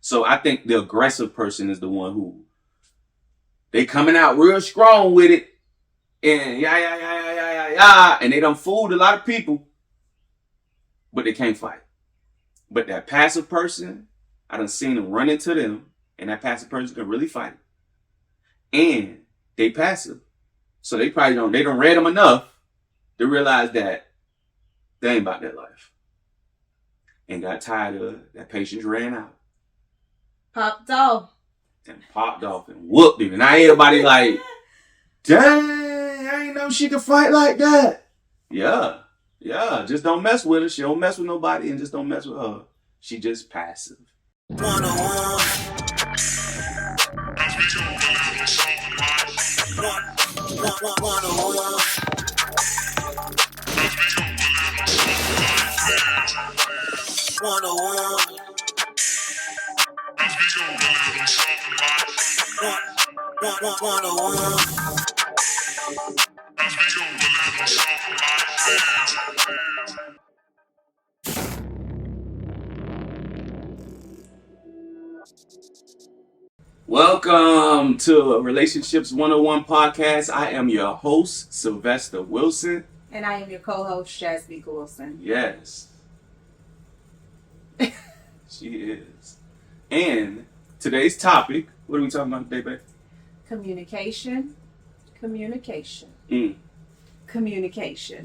So I think the aggressive person is the one who they coming out real strong with it. And and they done fooled a lot of people, but they can't fight. But that passive person, I done seen them run into them, and that passive person can really fight. And they passive. So they probably they don't read them enough to realize that they ain't about that life. And got tired of it. That patience ran out. Popped off. And popped off and whooped him. And now everybody like, dang, I ain't know she could fight like that. Yeah, just don't mess with her. She don't mess with nobody and just don't mess with her. She just passive. Welcome to Relationships 101 podcast. I am your host, Sylvester Wilson. And I am your co-host, JasMeka Wilson. Yes. She is. And today's topic, what are we talking about today, babe? Communication. Communication.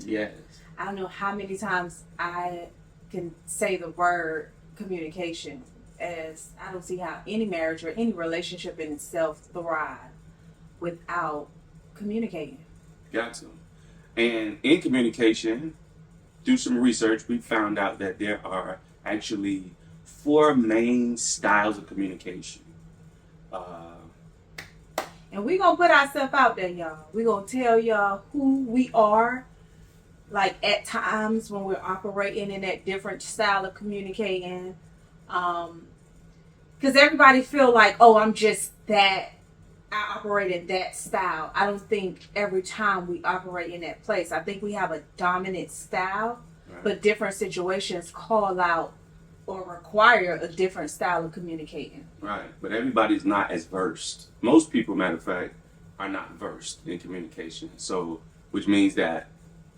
Yes. I don't know how many times I can say the word communication, as I don't see how any marriage or any relationship in itself thrive without communicating. Got to. And in communication, through some research, we found out that there are actually 4 main styles of communication. And we're going to put ourselves out there, y'all. We're going to tell y'all who we are, like at times when we're operating in that different style of communicating. Because everybody feel like, oh, I'm just that. I operate in that style. I don't think every time we operate in that place. I think we have a dominant style, right, but different situations call out or require a different style of communicating. Right, but everybody's not as versed. Most people, matter of fact, are not versed in communication. So, which means that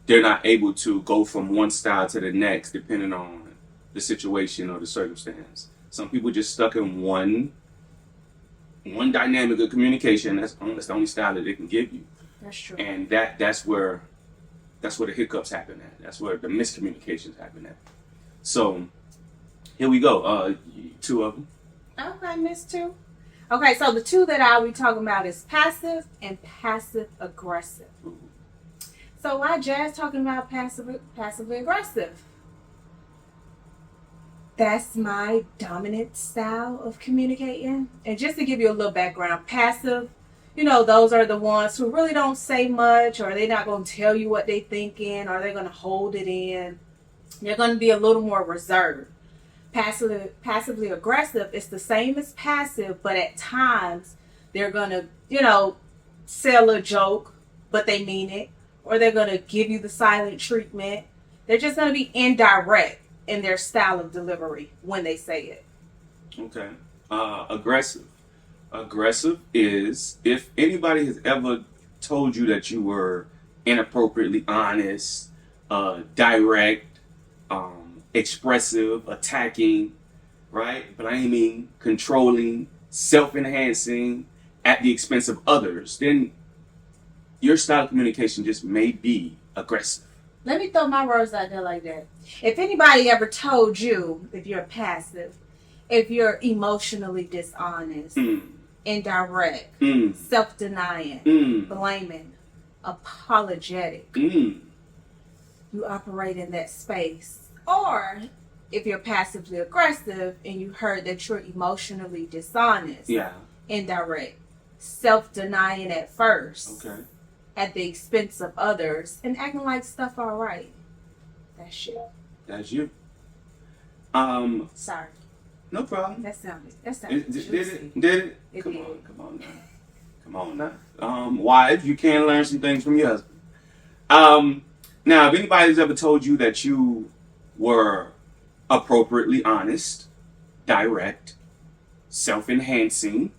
they're not able to go from one style to the next depending on the situation or the circumstance. Some people just stuck in one dynamic of communication. That's the only style that they can give you. That's true. And that's where the hiccups happen at. That's where the miscommunications happen at. So here we go. 2 of them. Okay, missed 2. Okay, so the 2 that I'll be talking about is passive and passive-aggressive. So why Jazz talking about passive-aggressive? That's my dominant style of communicating. And just to give you a little background, passive, those are the ones who really don't say much, or they're not going to tell you what they're thinking, or they're going to hold it in. They're going to be a little more reserved. Passively aggressive is the same as passive, but at times they're going to, sell a joke, but they mean it, or they're going to give you the silent treatment. They're just going to be indirect in their style of delivery when they say it. Okay. Aggressive. Aggressive is if anybody has ever told you that you were inappropriately honest, direct, expressive, attacking, right? Blaming, controlling, self-enhancing at the expense of others, then your style of communication just may be aggressive. Let me throw my words out there like that. If anybody ever told you, if you're passive, if you're emotionally dishonest, indirect, self-denying, blaming, apologetic, you operate in that space. Or if you're passively aggressive and you heard that you're emotionally dishonest, indirect, self-denying at first, at the expense of others, and acting like stuff all right. That's you. That's you. Sorry. No problem. That sounded Did it? Come on now. Wives, you can learn some things from your husband. Now, if anybody's ever told you that you were appropriately honest, direct, self-enhancing,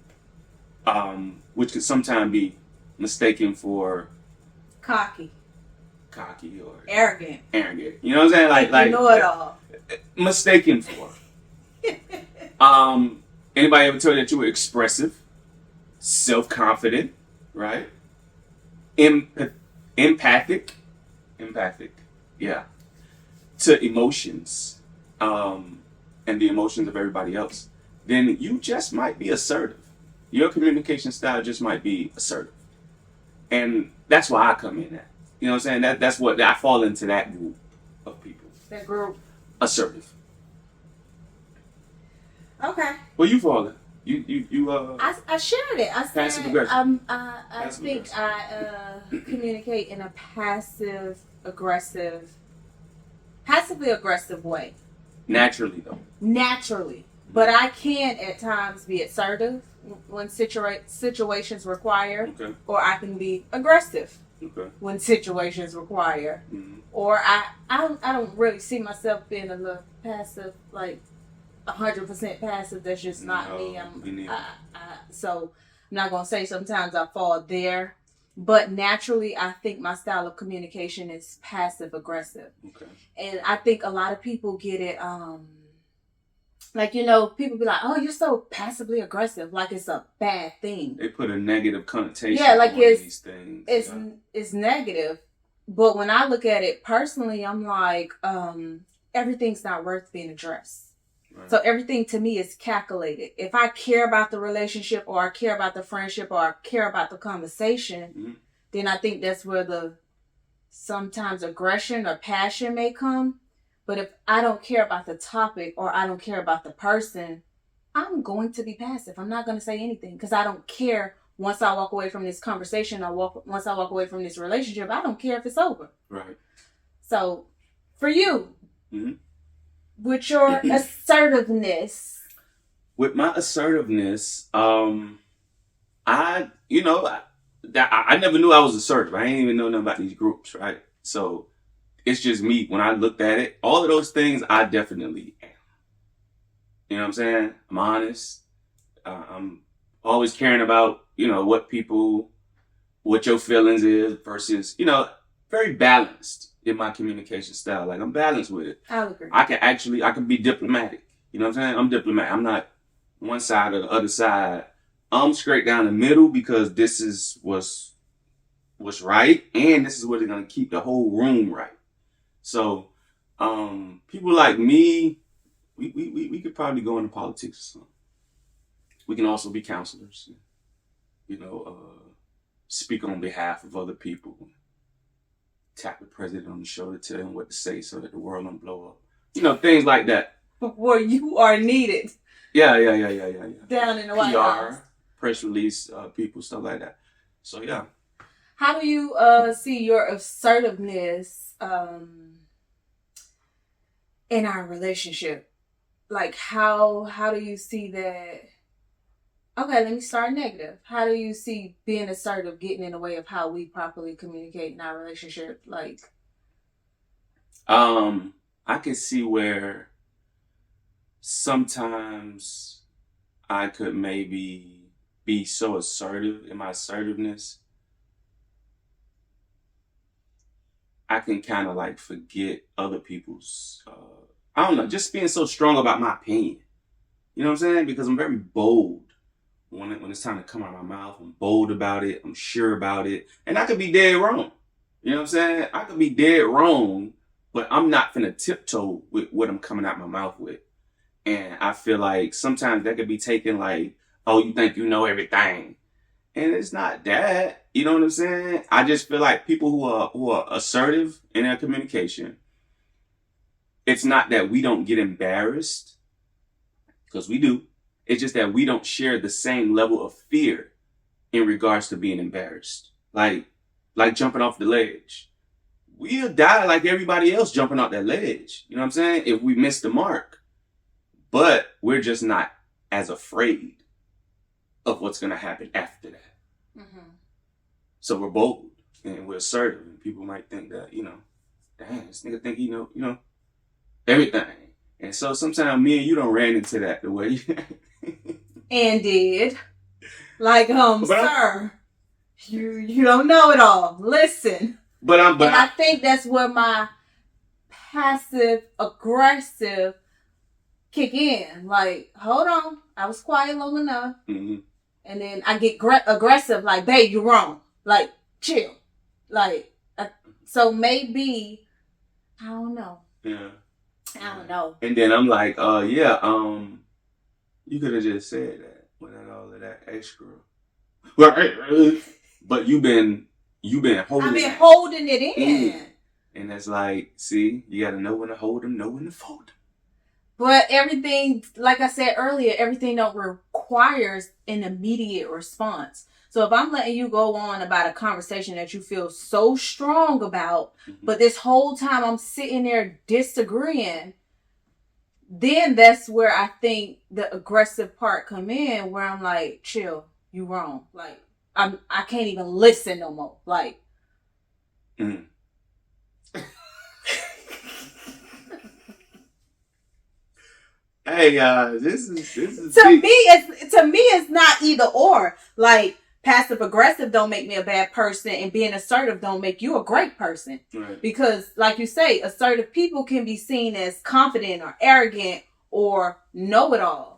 which could sometimes be mistaken for Cocky or arrogant. You know what I'm saying? Like you know it all. Mistaken for. Anybody ever told you that you were expressive, self-confident, right? Empathic, yeah, to emotions, and the emotions of everybody else, then you just might be assertive. Your communication style just might be assertive. And that's why I come in at. You know what I'm saying? That's what I fall into, that group of people. That group. Assertive. Okay. Well, you fall in. I shared it. I said passive aggressive. I think I communicate in a passively aggressive way. Naturally, though. Naturally. But I can at times be assertive when situations require, okay. Or I can be aggressive, okay. when situations require, mm-hmm. Or I don't really see myself being a little passive, like 100% passive. That's just not me. So I'm not gonna say sometimes I fall there, but naturally I think my style of communication is passive aggressive. Okay. And I think a lot of people get it. Like, you know, people be like, "Oh, you're so passively aggressive," like it's a bad thing. They put a negative connotation. Yeah, like on these things. It's negative. But when I look at it personally, I'm like, everything's not worth being addressed. Right. So everything to me is calculated. If I care about the relationship, or I care about the friendship, or I care about the conversation, mm-hmm. then I think that's where the sometimes aggression or passion may come. But if I don't care about the topic, or I don't care about the person, I'm going to be passive. I'm not going to say anything because I don't care. Once I walk away from this conversation, once I walk away from this relationship, I don't care if it's over. Right. So, for you, mm-hmm. with your assertiveness. With my assertiveness, I never knew I was assertive. I didn't even know nothing about these groups, right? So, it's just me. When I looked at it, all of those things, I definitely am. You know what I'm saying? I'm honest. I'm always caring about, what your feelings is versus, very balanced in my communication style. Like, I'm balanced with it. I'll agree. I can be diplomatic. You know what I'm saying? I'm diplomatic. I'm not one side or the other side. I'm straight down the middle because this is what's right, and this is what's going to keep the whole room right. So, people like me, we could probably go into politics or something. We can also be counselors, speak on behalf of other people, tap the president on the shoulder, tell him what to say so that the world don't blow up. Things like that. Where you are needed. Yeah. Down in the White House. Press release, people, stuff like that. So, yeah. How do you see your assertiveness in our relationship? Like, how do you see that? Okay, let me start negative. How do you see being assertive getting in the way of how we properly communicate in our relationship? Like, I can see where sometimes I could maybe be so assertive in my assertiveness, I can kind of like forget other people's, I don't know, just being so strong about my opinion. You know what I'm saying? Because I'm very bold when it's time to come out of my mouth. I'm bold about it. I'm sure about it. And I could be dead wrong. You know what I'm saying? I could be dead wrong, but I'm not finna tiptoe with what I'm coming out my mouth with. And I feel like sometimes that could be taken like, oh, you think you know everything. And it's not that. You know what I'm saying? I just feel like people who are assertive in their communication, it's not that we don't get embarrassed, because we do. It's just that we don't share the same level of fear in regards to being embarrassed. Like jumping off the ledge. We'll die like everybody else jumping off that ledge. You know what I'm saying? If we miss the mark. But we're just not as afraid of what's going to happen after that. Mm-hmm. So we're bold and we're assertive. And people might think that, damn, this nigga think he know everything. And so sometimes me and you don't ran into that the way. and did. Like, But sir, you don't know it all. Listen. And I think that's where my passive aggressive kick in. Like, hold on, I was quiet long enough, and then I get aggressive. Like, babe, you're wrong. Like, chill. Like, so maybe I don't know. Yeah, I don't know. And then I'm like, yeah, you could have just said that without all of that extra. But you've been holding. I've been holding it in. And that's like, see, you got to know when to hold them, know when to fold them. But everything, like I said earlier, everything don't requires an immediate response. So if I'm letting you go on about a conversation that you feel so strong about, but this whole time I'm sitting there disagreeing, then that's where I think the aggressive part come in, where I'm like, chill, you wrong. Like, I can't even listen no more. Like, hey, this is to me it's not either or. Like, passive aggressive don't make me a bad person, and being assertive don't make you a great person. Right. Because, like you say, assertive people can be seen as confident or arrogant or know-it-all.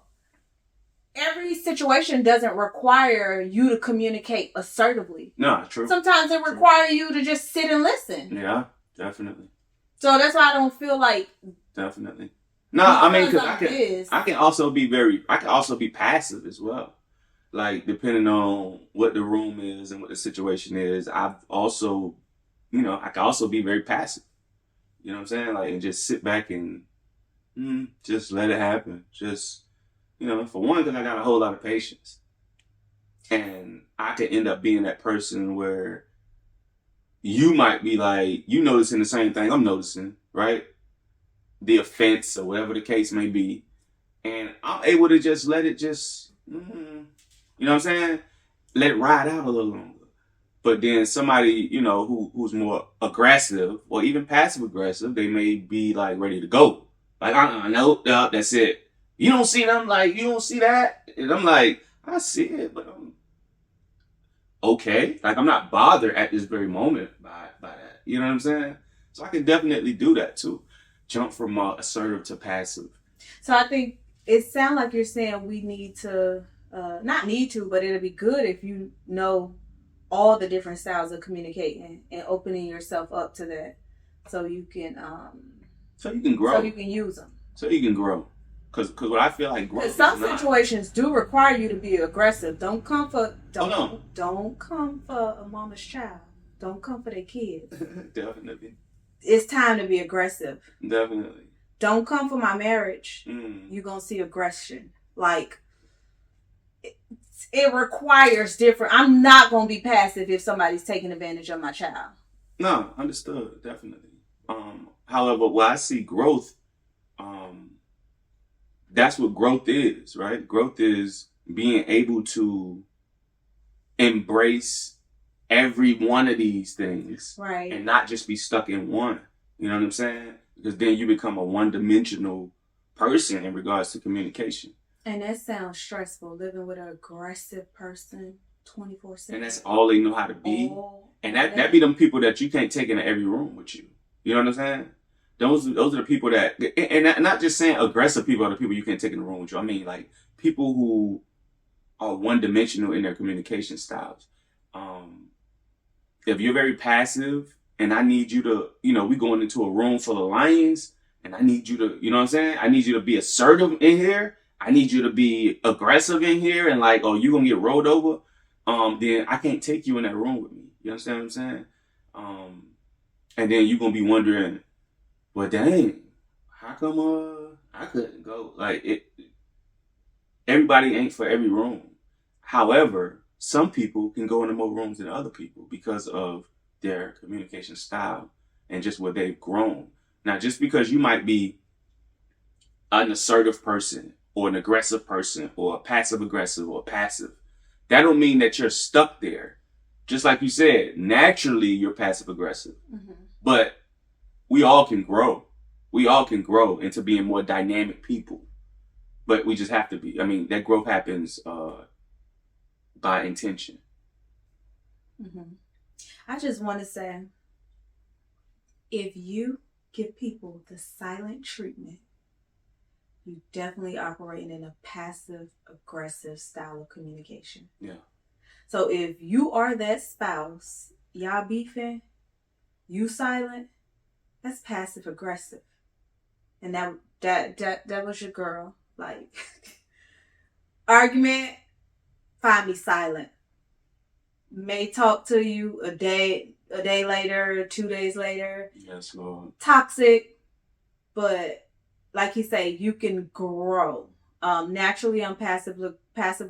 Every situation doesn't require you to communicate assertively. No, true. Sometimes it requires you to just sit and listen. Yeah, definitely. So that's why I don't feel like. Definitely. No, I mean, because I can also be passive as well. Like, depending on what the room is and what the situation is, I've also, I can also be very passive. You know what I'm saying? Like, and just sit back and just let it happen. Just, for one, because I got a whole lot of patience. And I could end up being that person where you might be like, you noticing the same thing I'm noticing, right? The offense or whatever the case may be. And I'm able to just let it just, you know what I'm saying? Let it ride out a little longer. But then somebody, who's more aggressive or even passive aggressive, they may be like ready to go. Like, no, that's it. You don't see them, like, you don't see that? And I'm like, I see it, but I'm okay. Like, I'm not bothered at this very moment by that. You know what I'm saying? So I can definitely do that too. Jump from assertive to passive. So I think it sounds like you're saying we need to, not need to, but it'll be good if you know all the different styles of communicating and opening yourself up to that, so you can grow, so you can use them, so you can grow. Because what I feel like growth. Because some situations do require you to be aggressive. Don't come for a mama's child. Don't come for their kids. Definitely. It's time to be aggressive. Definitely. Don't come for my marriage. You're going to see aggression. Like, it requires different. I'm not going to be passive if somebody's taking advantage of my child. No, understood. Definitely. However, when I see growth, that's what growth is, right? Growth is being able to embrace every one of these things, right, and not just be stuck in one. You know what I'm saying? Because then you become a one-dimensional person in regards to communication. And that sounds stressful, living with an aggressive person 24/7. And that's all they know how to be. And that be them people that you can't take into every room with you. You know what I'm saying? Those are the people that, and not just saying aggressive people are the people you can't take in the room with you. I mean, like, people who are one-dimensional in their communication styles. If you're very passive and I need you to, we going into a room full of lions and I need you to, you know what I'm saying? I need you to be assertive in here. I need you to be aggressive in here, and like, oh, you're going to get rolled over. Then I can't take you in that room with me. You understand what I'm saying? And then you're going to be wondering, well, dang, how come I couldn't go? Like, everybody ain't for every room. However, some people can go into more rooms than other people because of their communication style and just where they've grown. Now, just because you might be an assertive person or an aggressive person or a passive aggressive or passive, that don't mean that you're stuck there. Just like you said, naturally you're passive aggressive, but we all can grow. We all can grow into being more dynamic people. but we just have to be. I mean, that growth happens by intention. Mm-hmm. I just want to say, if you give people the silent treatment, you definitely operating in a passive-aggressive style of communication. Yeah. So if you are that spouse, y'all beefing, you silent, that's passive-aggressive. And that was your girl. Like, argument, find me silent. May talk to you a day later, 2 days later. Yes, Lord. Toxic, but like you say, you can grow. Naturally, I'm passive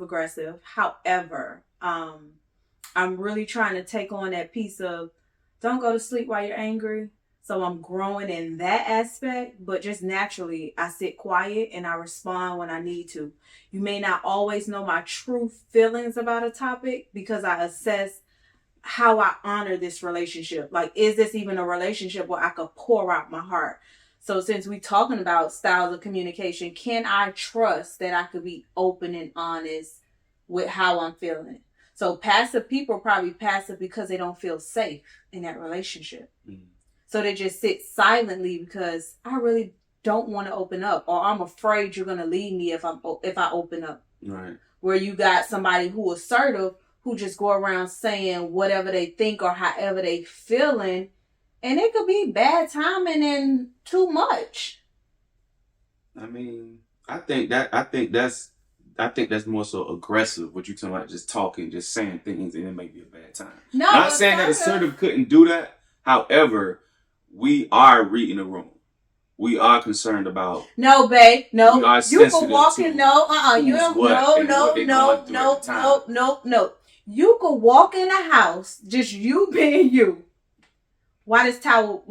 aggressive. However, I'm really trying to take on that piece of don't go to sleep while you're angry. So I'm growing in that aspect, but just naturally, I sit quiet and I respond when I need to. You may not always know my true feelings about a topic because I assess how I honor this relationship. Like, is this even a relationship where I could pour out my heart? So since we're talking about styles of communication, can I trust that I could be open and honest with how I'm feeling? So passive people are probably passive because they don't feel safe in that relationship. Mm-hmm. So they just sit silently because I really don't want to open up, or I'm afraid you're going to leave me if I open up. Right. Where you got somebody who assertive, who just go around saying whatever they think or however they feeling, and it could be bad timing and too much. I mean, I think that's more so aggressive. What you talking about? Just talking, just saying things, and it may be a bad time. No, not saying that assertive couldn't do that. However, we are reading the room. We are concerned about. No, babe. No. You can walk in. No. You don't. No. You could walk in a house, just you being you. Why this towel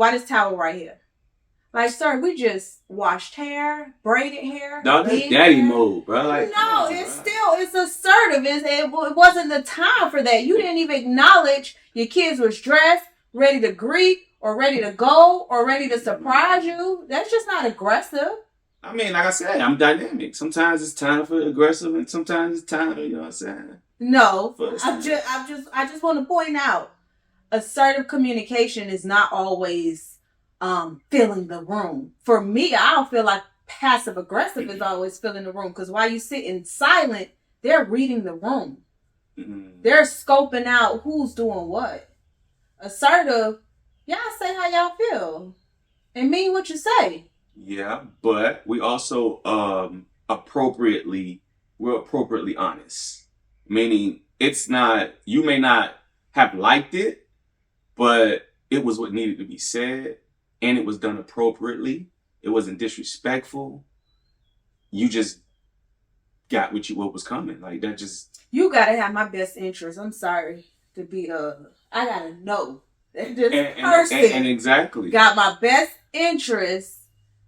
right here? Like, sir, we just washed hair, braided hair. No, that's daddy mode, bro. Like, no, it's assertive. It wasn't the time for that. You didn't even acknowledge your kids was dressed, ready to greet, or ready to go, or ready to surprise you. That's just not aggressive. I mean, like I said, I'm dynamic. Sometimes it's time for aggressive, and sometimes it's time, you know what I'm saying? No, I just want to point out, assertive communication is not always filling the room. For me, I don't feel like passive aggressive is always filling the room, because while you sitting silent, they're reading the room. Mm-hmm. They're scoping out who's doing what. Assertive, y'all say how y'all feel and mean what you say. Yeah, but we also appropriately honest. Meaning, it's not, you may not have liked it, but it was what needed to be said, and it was done appropriately. It wasn't disrespectful. You just got what was coming. Like, that just... You gotta have my best interest. I'm sorry to be, I gotta know that this person exactly got my best interest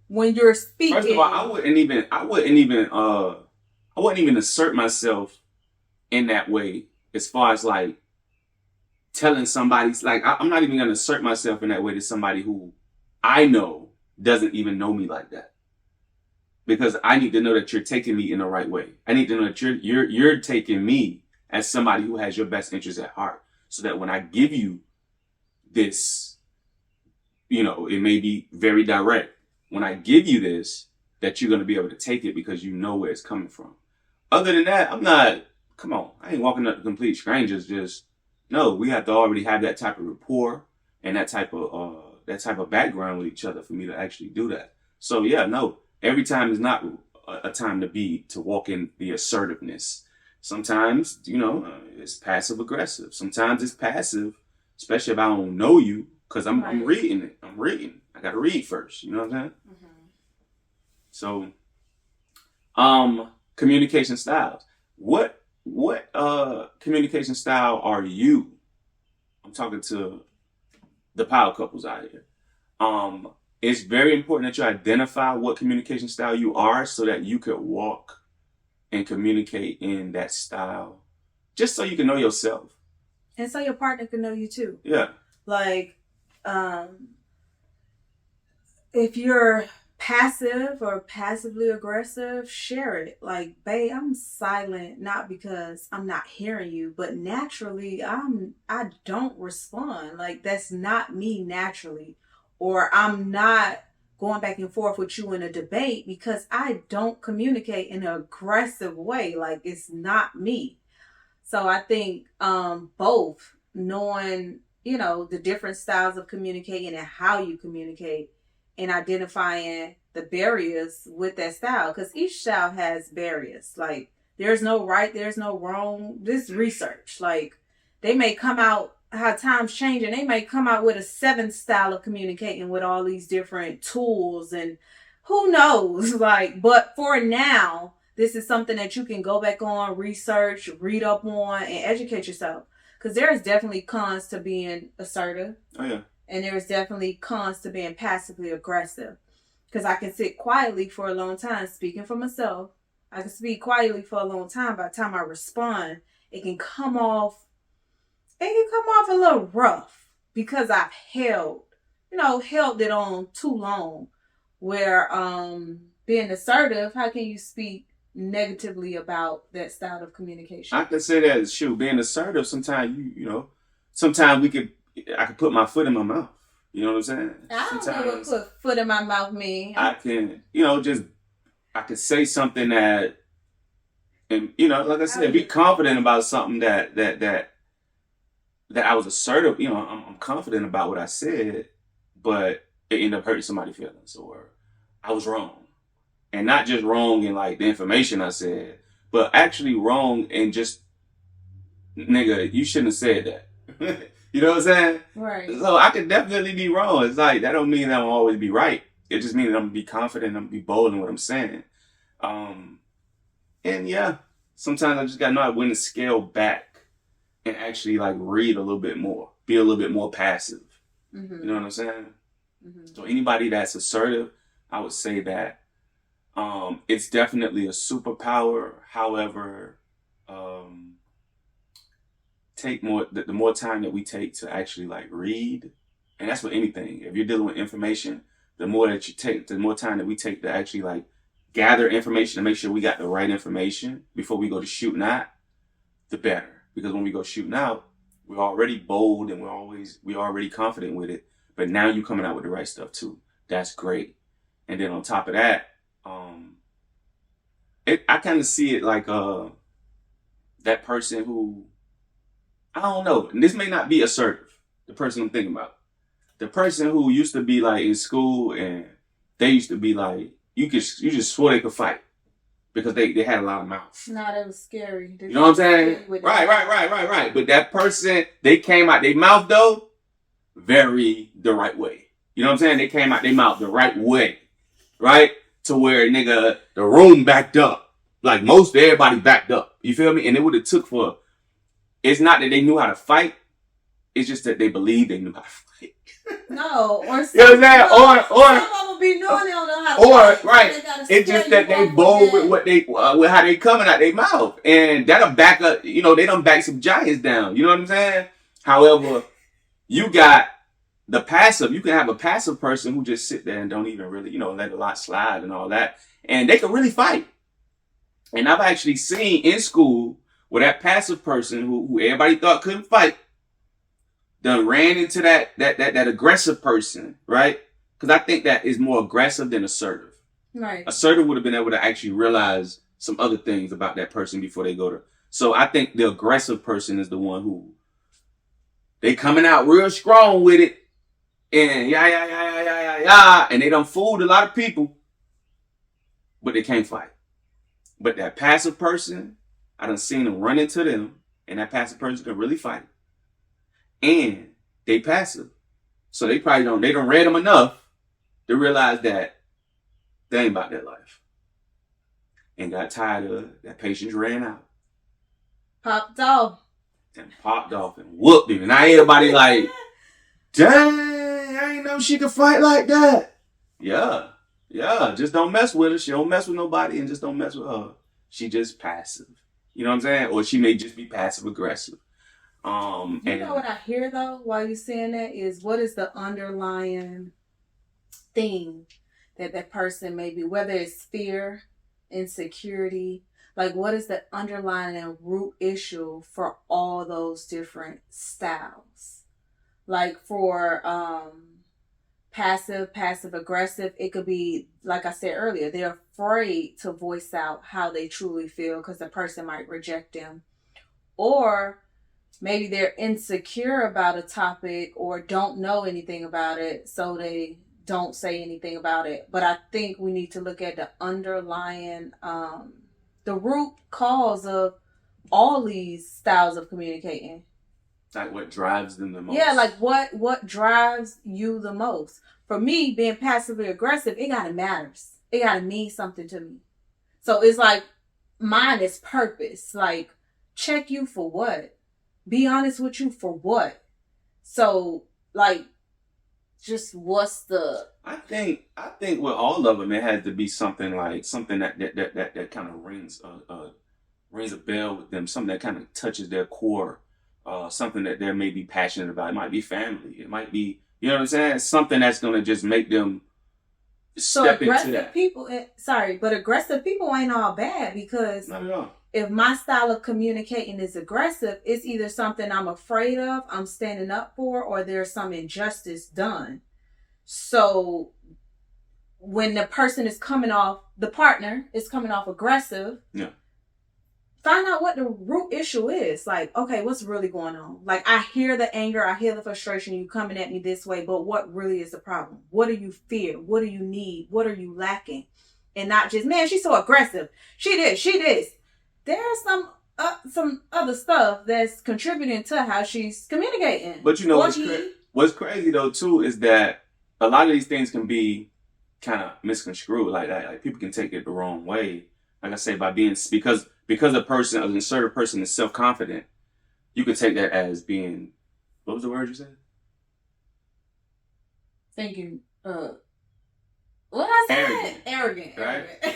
when you're speaking. First of all, I wouldn't even assert myself in that way, as far as like telling somebody's, like, I'm not even going to assert myself in that way to somebody who I know doesn't even know me like that. Because I need to know that you're taking me in the right way. I need to know that you're taking me as somebody who has your best interest at heart. So that when I give you this, you know, it may be very direct. When I give you this, that you're going to be able to take it because you know where it's coming from. Other than that, I ain't walking up to complete strangers. Just, no, we have to already have that type of rapport and that type of background with each other for me to actually do that. So yeah, no, every time is not a time to walk in the assertiveness. Sometimes, you know, it's passive aggressive. Sometimes it's passive, especially if I don't know you, because I'm reading it. I got to read first. You know what I'm saying? Mm-hmm. So, communication styles. What communication style are you? I'm talking to the power couples out here. It's very important that you identify what communication style you are so that you could walk and communicate in that style, just so you can know yourself. And so your partner can know you too. Yeah. Like, if you're passive or passively aggressive, share it. Like, babe, I'm silent not because I'm not hearing you, but naturally I don't respond. Like, that's not me naturally. Or I'm not going back and forth with you in a debate because I don't communicate in an aggressive way. Like, it's not me. So I think both knowing, the different styles of communicating and how you communicate and identifying the barriers with that style. Because each style has barriers. Like, there's no right, there's no wrong. This research. Like, they may come out, how times change, and they may come out with a seventh style of communicating with all these different tools and who knows. Like, but for now, this is something that you can go back on, research, read up on, and educate yourself. Because there is definitely cons to being assertive. Oh, yeah. And there's definitely cons to being passively aggressive. Because I can sit quietly for a long time, speaking for myself. I can speak quietly for a long time. By the time I respond, it can come off a little rough. Because I've held it on too long. Where being assertive, how can you speak negatively about that style of communication? I can say that, shoot, being assertive, sometimes sometimes I could put my foot in my mouth. You know what I'm saying? I don't know what put foot in my mouth mean. I can, I could say something that, and like I said, be confident about something that I was assertive. I'm confident about what I said, but it ended up hurting somebody's feelings, or I was wrong. And not just wrong in like the information I said, but actually wrong in just, nigga, you shouldn't have said that. You know what I'm saying? Right. So I could definitely be wrong. It's like, that don't mean that I'm always be right. It just means that I'm gonna be confident, I'm gonna be bold in what I'm saying. And yeah, sometimes I just gotta know when to scale back and actually like read a little bit more, be a little bit more passive. Mm-hmm. You know what I'm saying? Mm-hmm. So anybody that's assertive, I would say that it's definitely a superpower. However, the more time that we take to actually like read, and that's with anything. If you're dealing with information, the more that you take, the more time that we take to actually like gather information and make sure we got the right information before we go to shooting out, the better. Because when we go shooting out, we're already bold and we're already confident with it. But now you're coming out with the right stuff too. That's great. And then on top of that, I kind of see it like that person who, I don't know, and this may not be assertive, the person I'm thinking about. The person who used to be like in school and they used to be like, you just swore they could fight because they had a lot of mouth. No, that was scary. You know what I'm saying? Right. But that person, they came out their mouth though, the right way. You know what I'm saying? They came out their mouth the right way, right? To where, nigga, the room backed up. Like most everybody backed up. You feel me? And it would have took for, it's not that they knew how to fight. It's just that they believed they knew how to fight. No, or you know what I'm saying? Or some of them be knowing they don't know how to fight. Or right, it's just that they bold with what they with how they coming out their mouth, and that'll back up. They done back some giants down. You know what I'm saying? However, you got the passive. You can have a passive person who just sit there and don't even really, let a lot slide and all that, and they can really fight. And I've actually seen in school where that passive person who everybody thought couldn't fight, done ran into that aggressive person, right? Because I think that is more aggressive than assertive. Right. Assertive would have been able to actually realize some other things about that person before they go to. So I think the aggressive person is the one who they coming out real strong with it, and yeah, and they done fooled a lot of people, but they can't fight. But that passive person, I done seen them run into them, and that passive person can really fight. And they passive. So they done read them enough to realize that they ain't about that life. And got tired of it. That patience ran out. Popped off. And popped off and whooped him. And now everybody like, dang, I ain't know she could fight like that. Yeah. Just don't mess with her. She don't mess with nobody, and just don't mess with her. She just passive. You know what I'm saying? Or she may just be passive aggressive. You know what I hear though while you're saying that is, what is the underlying thing that person maybe, whether it's fear, insecurity, like what is the underlying and root issue for all those different styles? Like for passive aggressive, it could be, like I said earlier, they're afraid to voice out how they truly feel because the person might reject them. Or maybe they're insecure about a topic or don't know anything about it, so they don't say anything about it. But I think we need to look at the underlying, the root cause of all these styles of communicating. Like what drives them the most. Yeah, like what drives you the most. For me, being passively aggressive, it gotta matters. It gotta mean something to me. So it's like mine is purpose. Like, check you for what? Be honest with you for what? So, like, just what's the? I think with all of them, it has to be something like something that kind of rings a bell with them. Something that kind of touches their core. Something that they may be passionate about. It might be family. It might be, you know what I'm saying? Something that's going to just make them step into that. Aggressive people ain't all bad, because not at all. If my style of communicating is aggressive, it's either something I'm afraid of, I'm standing up for, or there's some injustice done. So when the person is coming off, the partner is coming off aggressive, yeah. Find out what the root issue is. Like, okay, what's really going on? Like, I hear the anger, I hear the frustration, you coming at me this way, but what really is the problem? What do you fear? What do you need? What are you lacking? And not just, man, she's so aggressive. She this. There's some other stuff that's contributing to how she's communicating. But you know what's crazy though too is that a lot of these things can be kind of misconstrued. Like people can take it the wrong way. Like I say, by being because an assertive person is self-confident, you could take that as being, what was the word you said? Thinking, what I said? Arrogant. Right?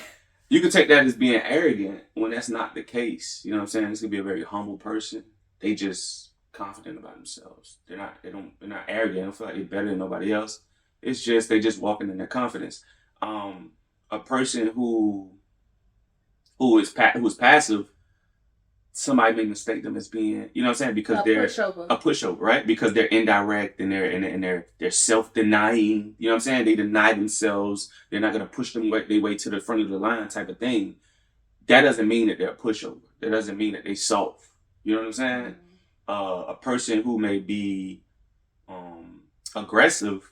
You could take that as being arrogant when that's not the case. You know what I'm saying? This could be a very humble person. They just confident about themselves. They're not arrogant. They don't feel like they're better than nobody else. It's just, they just walking in their confidence. A person who is passive, somebody may mistake them as being, you know what I'm saying, because they're a pushover, right? Because they're indirect and they're self-denying. You know what I'm saying? They deny themselves. They're not gonna push their way to the front of the line, type of thing. That doesn't mean that they're a pushover. That doesn't mean that they soft. You know what I'm saying? Mm-hmm. A person who may be aggressive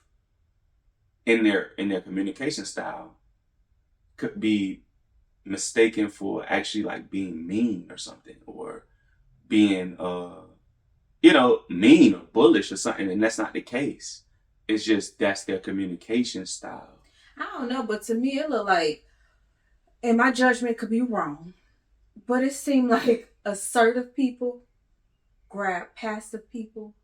in their communication style could be mistaken for actually like being mean or something, or being mean or bullish or something, and that's not the case. It's just that's their communication style. I don't know, but to me it looked like, and my judgment could be wrong, but it seemed like assertive people grab passive people.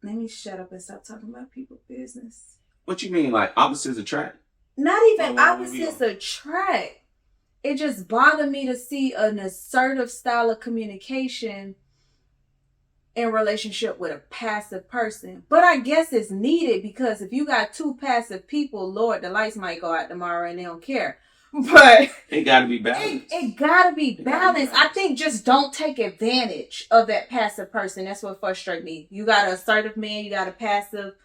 Let me shut up and stop talking about people's business. What you mean, like opposites attract? Not even opposites attract. It just bothered me to see an assertive style of communication in relationship with a passive person. But I guess it's needed, because if you got two passive people, Lord, the lights might go out tomorrow and they don't care. But it gotta be balanced. It gotta be balanced. I think just don't take advantage of that passive person. That's what frustrates me. You got an assertive man, you got a passive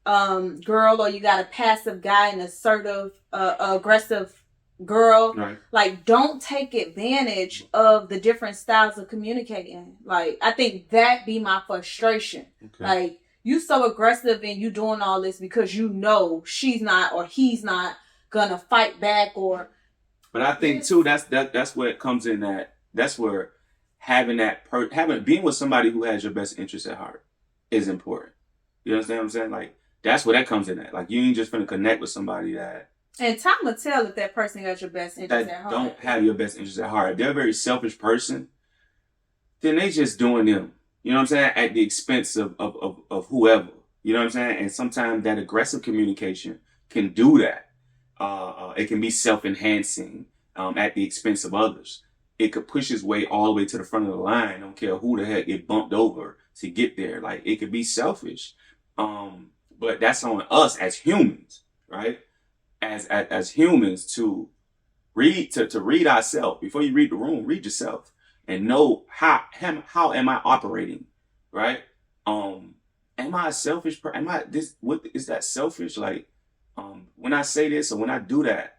girl, or you got a passive guy and assertive aggressive girl. Right. Like, don't take advantage of the different styles of communicating. Like, I think that be my frustration. Okay. Like, you so aggressive and you doing all this because you know she's not or he's not gonna fight back. Or but I think too that's where it comes in, that's where being with somebody who has your best interest at heart is important. You understand what I'm saying? Like, that's where that comes in at. Like, you ain't just finna connect with somebody that... And time will tell if that person got your best interest at heart. Don't have your best interest at heart. If they're a very selfish person, then they just doing them. You know what I'm saying? At the expense of whoever. You know what I'm saying? And sometimes that aggressive communication can do that. It can be self-enhancing at the expense of others. It could push his way all the way to the front of the line. Don't care who the heck it bumped over to get there. Like, it could be selfish. But that's on us as humans, right? As humans to read ourselves. Before you read the room, read yourself and know how am I operating, right? Am I a selfish person? Am I this? What is that selfish? Like, when I say this or when I do that,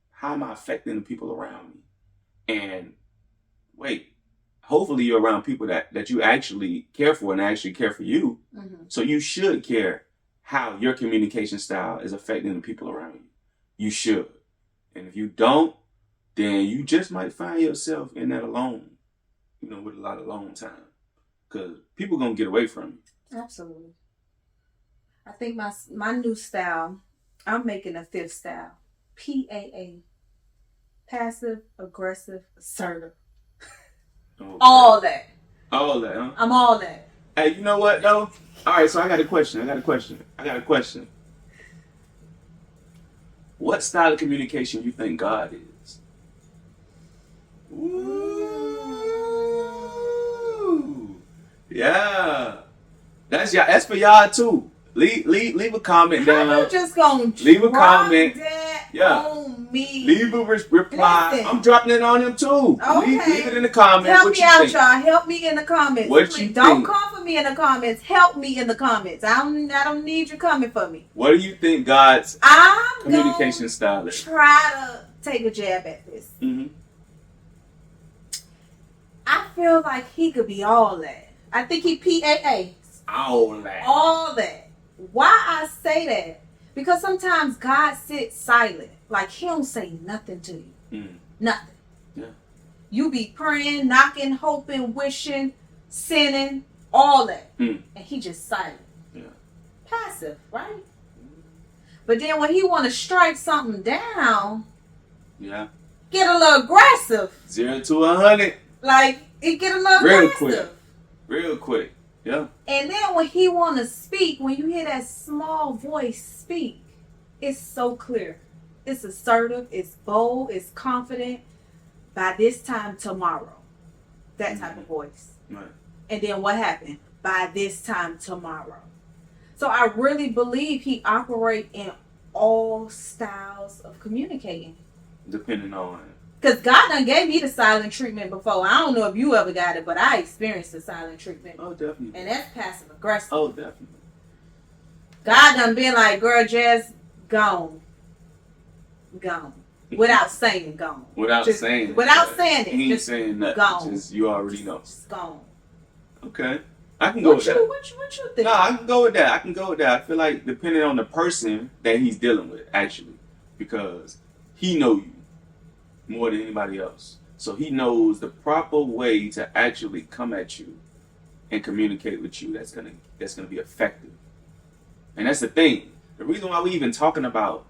how am I affecting the people around me? And wait, hopefully you're around people that you actually care for and actually care for you. Mm-hmm. So you should care how your communication style is affecting the people around you. You should. And if you don't, then you just might find yourself in that alone, with a lot of alone time. Because people going to get away from you. Absolutely. I think my new style, I'm making a 5th style. PAA. Passive, aggressive, assertive. Okay. All that. All that, huh? I'm all that. Hey, you know what, though? All right, so I got a question. What style of communication you think God is? Ooh. Yeah. That's for y'all, too. Leave a comment down. How you just gonna leave a comment. On me. Leave a reply. Listen. I'm dropping it on them too. Okay. Leave it in the comments. Help me out, y'all. Help me in the comments. What Please, you don't think? come for me in the comments. Help me in the comments. I don't need you coming for me. What do you think God's communication style is? Try to take a jab at this. Mm-hmm. I feel like he could be all that. I think he PAAs. All that. All that. Why I say that? Because sometimes God sits silent. Like he don't say nothing to you. Nothing. Yeah. You be praying, knocking, hoping, wishing, sinning, all that. And he just silent. Yeah. Passive, right? But then when he want to strike something down, get a little aggressive. 0 to 100. Like, it get a little aggressive. Real quick. Yeah. And then when he want to speak, when you hear that small voice speak, it's so clear. It's assertive, it's bold, it's confident. By this time tomorrow. That type of voice. Right. And then what happened? By this time tomorrow. So I really believe he operates in all styles of communicating. Depending on... Because God done gave me the silent treatment before. I don't know if you ever got it, but I experienced the silent treatment. Oh, definitely. And that's passive aggressive. Oh, definitely. God done been like, girl, Jazz, gone. Gone. Without saying gone. Without saying it. He ain't saying nothing. Gone. Just, you already know. Just gone. Okay. I can go with that. What you think? No, I can go with that. I feel like depending on the person that he's dealing with, actually. Because he know you more than anybody else. So he knows the proper way to actually come at you and communicate with you that's gonna be effective. And that's the thing. The reason why we even talking about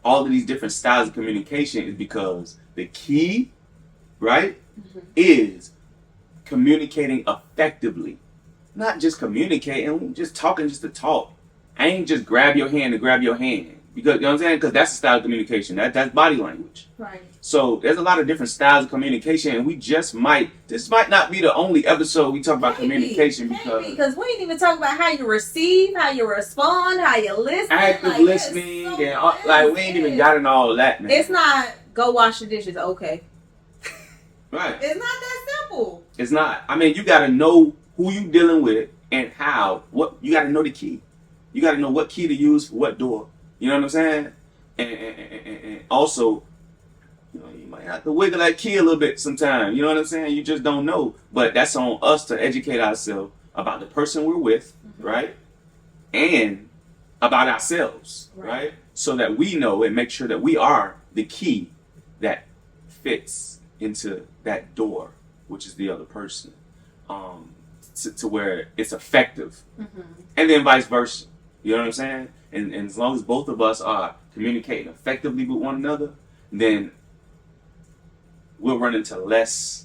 all of these different styles of communication is because the key, right, is communicating effectively. Not just communicating, just talking just to talk. I ain't just grab your hand to grab your hand. Because, you know what I'm saying? Because that's a style of communication. That's body language. Right. So there's a lot of different styles of communication, and this might not be the only episode we talk about communication because we ain't even talk about how you receive, how you respond, how you listen. Active listening, and we ain't even got in all that, man. It's not go wash the dishes, okay. Right. It's not that simple. It's not. I mean, you got to know who you dealing with and how. You got to know the key. You got to know what key to use for what door. You know what I'm saying? And also, you might have to wiggle that key a little bit sometimes. You know what I'm saying? You just don't know. But that's on us to educate ourselves about the person we're with, right? And about ourselves, right? So that we know and make sure that we are the key that fits into that door, which is the other person, to where it's effective. And then vice versa. You know what I'm saying? And as long as both of us are communicating effectively with one another, then we'll run into less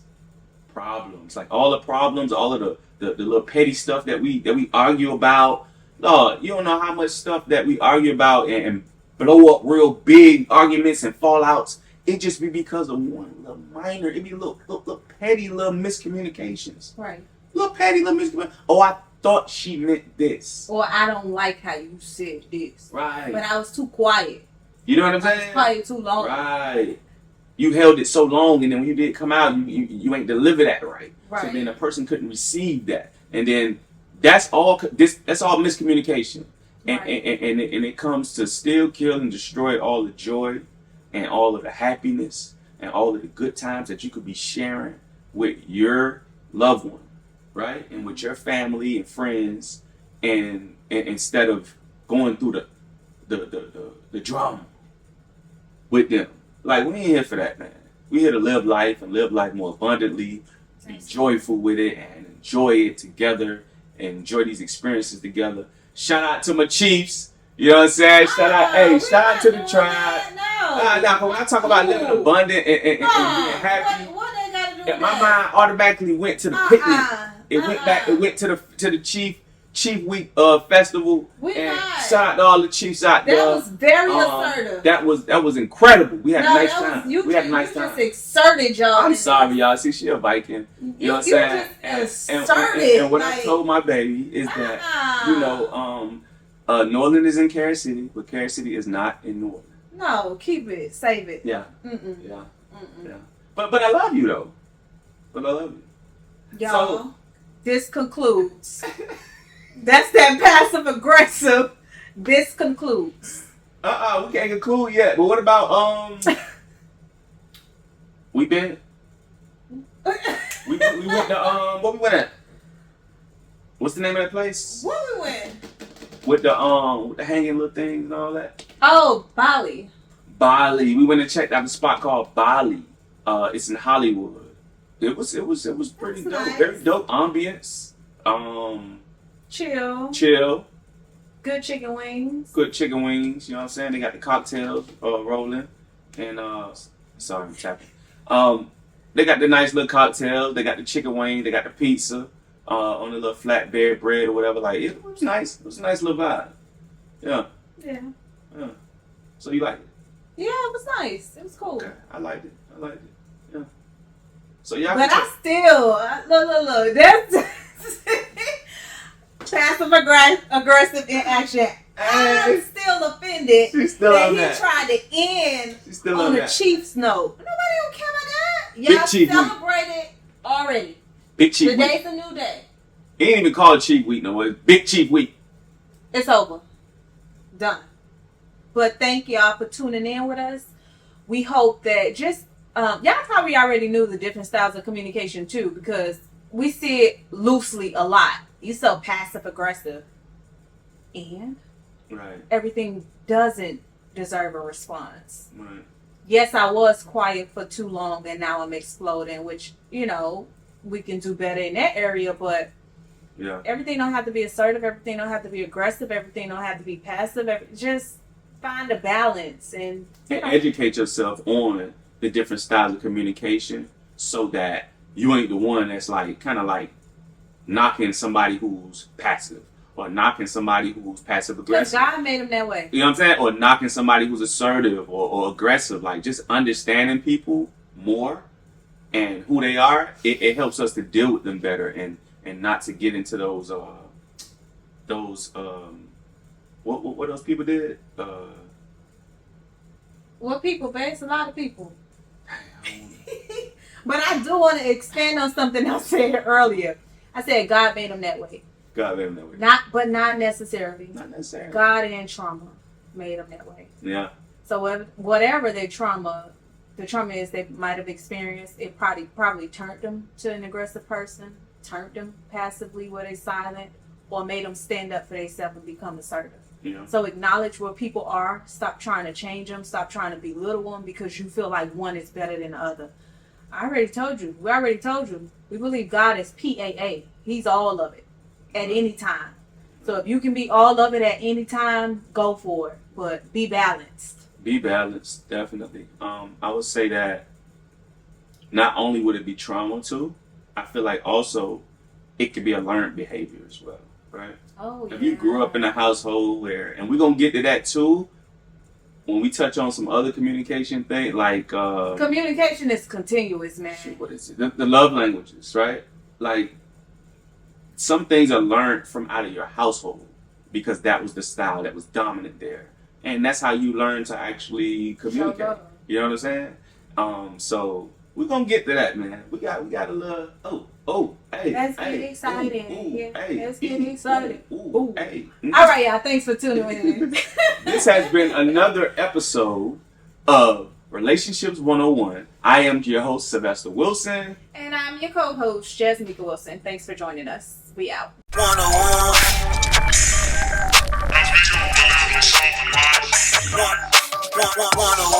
problems. Like all the problems, all of the little petty stuff that we argue about. No, you don't know how much stuff that we argue about and blow up real big arguments and fallouts. It just be because of one little it be little petty little miscommunications. Right. Little petty little miscommunications. Oh, thought she meant this. Or I don't like how you said this. Right. But I was too quiet. You know what I'm I was saying? quiet too long. Right. You held it so long, and then when you did come out, you ain't delivered that right. Right. So then a person couldn't receive that, and then that's all miscommunication, and Right. and it comes to steal, kill, and destroy all the joy, and all of the happiness, and all of the good times that you could be sharing with your loved one, right, and with your family and friends, and instead of going through the drama with them. Like, we ain't here for that, man. We here to live life and live life more abundantly, be joyful with it, and enjoy it together, and enjoy these experiences together. Shout out to my Chiefs. You know what I'm saying? Shout out to the tribe. But when I talk about living abundant and being happy, what they gotta do with my that? mind automatically went to the picnic. It went back. It went to the Chief Week festival. And shout out to all the Chiefs out there. That was very assertive. That was incredible. We had a nice time. We had a nice time. You just exerted, y'all. I'm sorry, y'all. See, she a Viking. You know what I'm saying? And what I told my baby is that, you know, Northern is in Carol City, but Carol City is not in Northern. No, keep it. Save it. Yeah. Yeah. But I love you, though. But I love you. Y'all, So, this concludes. That's that passive aggressive. This concludes. we can't conclude yet. But what about we went to what we went at? What's the name of that place? Where we went? With the hanging little things and all that. Oh, Bali. Bali. We went and checked out a spot called Bali. It's in Hollywood. It was pretty That's dope. nice. Very dope ambience. Chill. Good chicken wings. Good chicken wings. You know what I'm saying? They got the cocktails rolling, and sorry, I'm tapping. They got the nice little cocktails. They got the chicken wings. They got the pizza on the little flatbed bread or whatever. Like, it was nice. It was a nice little vibe. Yeah. Yeah. So you liked it? Yeah, it was nice. It was cool. Okay. I liked it. Yeah. So y'all. But I still look. That's passive aggressive in action. I'm still offended She's still that on he that. tried to end She's still on on the that. Chiefs note. Nobody don't care about that. Big Y'all Chief Week. celebrated already. Big Chief Week. Today's a new day. It ain't even called Chief Week no more. It's Big Chief Week. It's over. Done. But thank y'all for tuning in with us. We hope that y'all probably already knew the different styles of communication too, because we see it loosely a lot. You so passive aggressive, and Right. everything doesn't deserve a response. Right. Yes, I was quiet for too long, and now I'm exploding, which, you know, we can do better in that area, but Yeah. everything don't have to be assertive, everything don't have to be aggressive, everything don't have to be passive. Just find a balance and educate yourself on the different styles of communication so that you ain't the one that's like kind of like knocking somebody who's passive or knocking somebody who's passive because aggressive. God made them that way. You know what I'm saying? Or knocking somebody who's assertive or aggressive. Like, just understanding people more and who they are, it helps us to deal with them better and not to get into those what those people did. What people, babe? It's a lot of people. But I do want to expand on something I said earlier. I said God made them that way. God made them that way. Not necessarily. Not necessarily. God and trauma made them that way. Yeah. So whatever the trauma is they might have experienced, it probably turned them to an aggressive person, turned them passively where they silent, or made them stand up for themselves and become assertive. Yeah. So acknowledge where people are. Stop trying to change them. Stop trying to belittle them because you feel like one is better than the other. I already told you. We already told you. We believe God is PAA. He's all of it at any time. So if you can be all of it at any time, go for it. But be balanced. Be balanced, definitely. I would say that not only would it be trauma too, I feel like also it could be a learned behavior as well, right? Oh, yeah. If you grew up in a household where, and we're going to get to that too, when we touch on some other communication thing, like... communication is continuous, man. What is it? The love languages, right? Like, some things are learned from out of your household because that was the style that was dominant there. And that's how you learn to actually communicate. You know what I'm saying? So we're gonna get to that, man. We got a little hey. Let's get excited. Let's get excited. Hey. All right, y'all. Thanks for tuning in. This has been another episode of Relationships 101. I am your host, Sylvester Wilson. And I'm your co-host, JasMeka Wilson. Thanks for joining us. We out. 101.